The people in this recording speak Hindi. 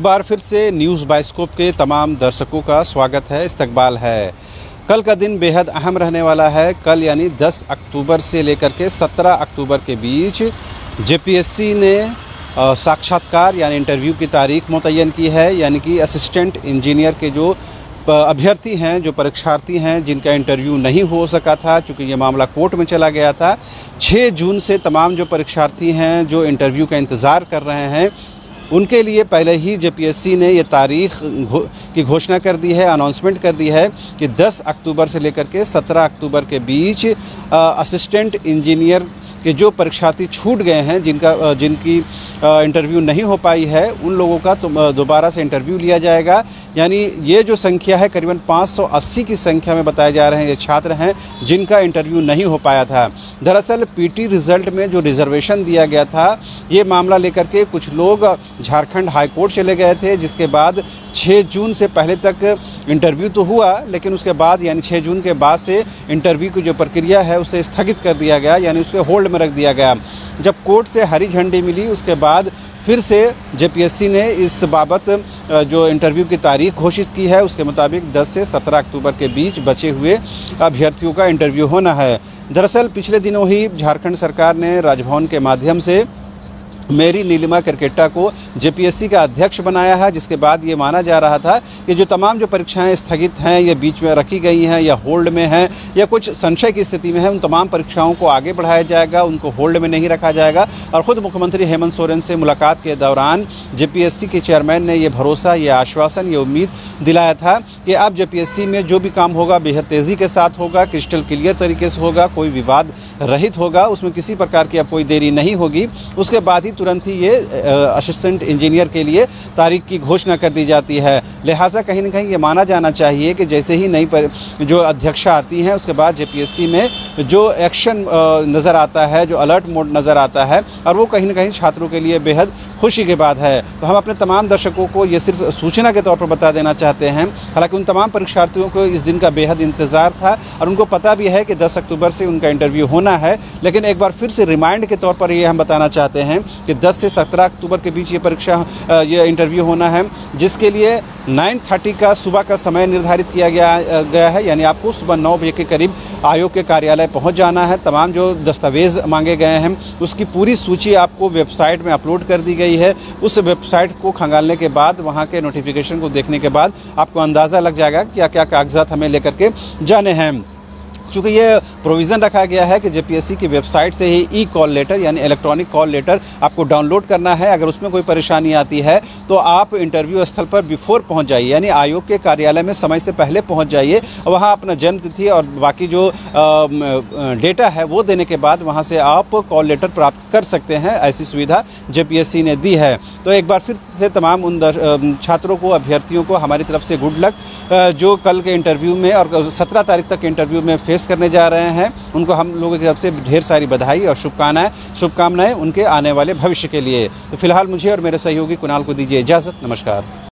एक बार फिर से न्यूज़ बाइस्कोप के तमाम दर्शकों का स्वागत है। इस्तकबाल है। कल का दिन बेहद अहम रहने वाला है। कल यानी 10 अक्टूबर से लेकर के 17 अक्टूबर के बीच जेपीएससी ने साक्षात्कार यानी इंटरव्यू की तारीख मुतय्यन की है। यानी कि असिस्टेंट इंजीनियर के जो अभ्यर्थी हैं, जो परीक्षार्थी हैं, जिनका इंटरव्यू नहीं हो सका था, चूँकि ये मामला कोर्ट में चला गया था, 6 जून से तमाम जो परीक्षार्थी हैं जो इंटरव्यू का इंतज़ार कर रहे हैं, उनके लिए पहले ही जेपीएससी ने ये तारीख की घोषणा कर दी है, अनाउंसमेंट कर दी है कि 10 अक्टूबर से लेकर के 17 अक्टूबर के बीच असिस्टेंट इंजीनियर के जो परीक्षार्थी छूट गए हैं, जिनकी इंटरव्यू नहीं हो पाई है, उन लोगों का दोबारा से इंटरव्यू लिया जाएगा। यानी ये जो संख्या है करीबन 580 की संख्या में बताए जा रहे हैं ये छात्र हैं जिनका इंटरव्यू नहीं हो पाया था। दरअसल पीटी रिज़ल्ट में जो रिजर्वेशन दिया गया था, ये मामला लेकर के कुछ लोग झारखंड हाई कोर्ट चले गए थे, जिसके बाद 6 जून से पहले तक इंटरव्यू तो हुआ, लेकिन उसके बाद यानी 6 जून के बाद से इंटरव्यू की जो प्रक्रिया है उसे स्थगित कर दिया गया, यानी उसके होल्ड में रख दिया गया। जब कोर्ट से हरी झंडी मिली उसके बाद फिर से जेपीएससी ने इस बाबत जो इंटरव्यू की तारीख घोषित की है, उसके मुताबिक 10 से 17 अक्टूबर के बीच बचे हुए अभ्यर्थियों का इंटरव्यू होना है। दरअसल पिछले दिनों ही झारखंड सरकार ने राजभवन के माध्यम से मेरी नीलिमा करकेट्टा को जेपीएससी का अध्यक्ष बनाया है, जिसके बाद ये माना जा रहा था कि जो तमाम जो परीक्षाएं स्थगित हैं, ये बीच में रखी गई हैं या होल्ड में हैं या कुछ संशय की स्थिति में है, उन तमाम परीक्षाओं को आगे बढ़ाया जाएगा, उनको होल्ड में नहीं रखा जाएगा। और ख़ुद मुख्यमंत्री हेमंत सोरेन से मुलाकात के दौरान जेपीएससी के चेयरमैन ने ये भरोसा, ये आश्वासन, ये उम्मीद दिलाया था कि अब जेपीएससी में जो भी काम होगा बेहद तेज़ी के साथ होगा, क्रिस्टल क्लियर तरीके से होगा, कोई विवाद रहित होगा, उसमें किसी प्रकार की अब कोई देरी नहीं होगी। उसके बाद ही तुरंत ही ये असिस्टेंट इंजीनियर के लिए तारीख की घोषणा कर दी जाती है। लिहाजा कहीं न कहीं ये माना जाना चाहिए कि जैसे ही नई जो अध्यक्षा आती हैं, उसके बाद जेपीएससी में जो एक्शन नज़र आता है, जो अलर्ट मोड नज़र आता है, और वो कहीं न कहीं छात्रों के लिए बेहद खुशी की बात है। तो हम अपने तमाम दर्शकों को ये सिर्फ सूचना के तौर पर बता देना चाहते हैं। हालांकि उन तमाम परीक्षार्थियों को इस दिन का बेहद इंतज़ार था और उनको पता भी है कि 10 अक्टूबर से उनका इंटरव्यू होना है, लेकिन एक बार फिर से रिमाइंड के तौर पर ये हम बताना चाहते हैं कि 10 से 17 अक्टूबर के बीच ये इंटरव्यू होना है, जिसके लिए 9:30 का सुबह का समय निर्धारित किया गया है। यानी आपको सुबह 9 बजे के करीब आयोग के कार्यालय पहुंच जाना है। तमाम जो दस्तावेज़ मांगे गए हैं उसकी पूरी सूची आपको वेबसाइट में अपलोड कर दी गई है। उस वेबसाइट को खंगालने के बाद, वहां के नोटिफिकेशन को देखने के बाद आपको अंदाज़ा लग जाएगा क्या क्या कागजात हमें लेकर के जाने हैं। चूँकि ये प्रोविज़न रखा गया है कि जेपीएससी की वेबसाइट से ही ई कॉल लेटर यानी इलेक्ट्रॉनिक कॉल लेटर आपको डाउनलोड करना है। अगर उसमें कोई परेशानी आती है तो आप इंटरव्यू स्थल पर बिफोर पहुंच जाइए, यानी आयोग के कार्यालय में समय से पहले पहुंच जाइए। वहां अपना जन्म तिथि और बाकी जो डेटा है वो देने के बाद वहां से आप कॉल लेटर प्राप्त कर सकते हैं। ऐसी सुविधा जेपीएससी ने दी है। तो एक बार फिर से तमाम उन छात्रों को, अभ्यर्थियों को हमारी तरफ से गुड लक, जो कल के इंटरव्यू में और 17 तारीख तक के इंटरव्यू में फेस करने जा रहे हैं। उनको हम लोगों की तरफ से ढेर सारी बधाई और शुभकामनाएं उनके आने वाले भविष्य के लिए। तो फिलहाल मुझे और मेरे सहयोगी कुणाल को दीजिए इजाज़त। नमस्कार।